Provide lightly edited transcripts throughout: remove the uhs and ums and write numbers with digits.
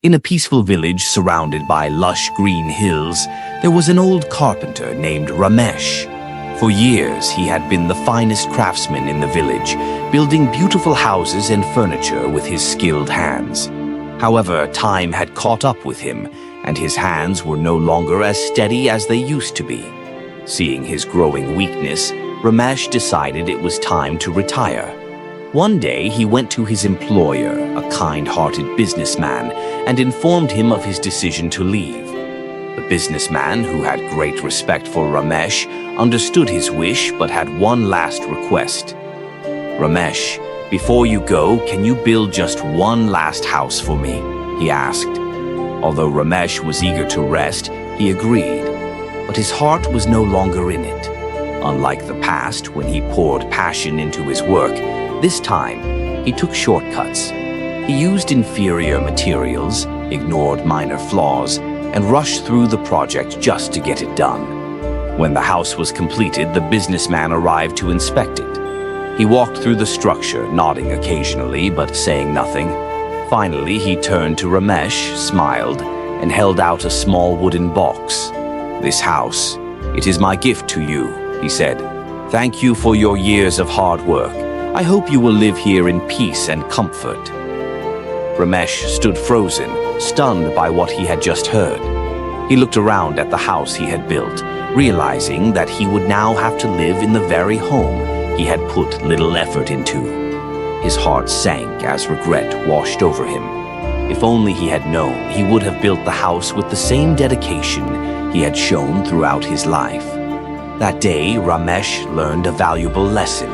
In a peaceful village surrounded by lush green hills, there was an old carpenter named Ramesh. For years, he had been the finest craftsman in the village, building beautiful houses and furniture with his skilled hands. However, time had caught up with him, and his hands were no longer as steady as they used to be. Seeing his growing weakness, Ramesh decided it was time to retire. One day, he went to his employer, a kind-hearted businessman, and informed him of his decision to leave. The businessman, who had great respect for Ramesh, understood his wish but had one last request. "Ramesh, before you go, can you build just one last house for me?" he asked. Although Ramesh was eager to rest, he agreed, but his heart was no longer in it. Unlike the past, when he poured passion into his work, this time he took shortcuts. He used inferior materials, ignored minor flaws, and rushed through the project just to get it done. When the house was completed, the businessman arrived to inspect it. He walked through the structure, nodding occasionally but saying nothing. Finally, he turned to Ramesh, smiled, and held out a small wooden box. "This house, it is my gift to you," he said. "Thank you for your years of hard work. I hope you will live here in peace and comfort." Ramesh stood frozen, stunned by what he had just heard. He looked around at the house he had built, realizing that he would now have to live in the very home he had put little effort into. His heart sank as regret washed over him. If only he had known, he would have built the house with the same dedication he had shown throughout his life. That day, Ramesh learned a valuable lesson.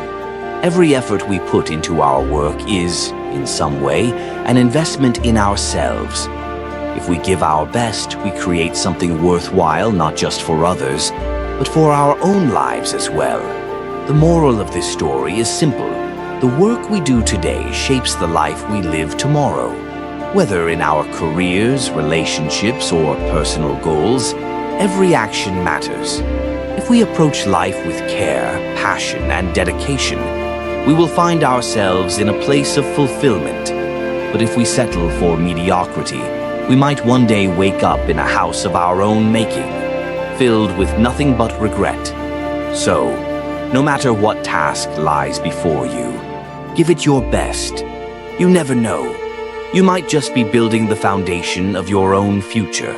Every effort we put into our work is, in some way, an investment in ourselves. If we give our best, we create something worthwhile not just for others, but for our own lives as well. The moral of this story is simple. The work we do today shapes the life we live tomorrow. Whether in our careers, relationships, or personal goals, every action matters. If we approach life with care, passion, and dedication, we will find ourselves in a place of fulfillment. But if we settle for mediocrity, we might one day wake up in a house of our own making, filled with nothing but regret. So, no matter what task lies before you, give it your best. You never know. You might just be building the foundation of your own future.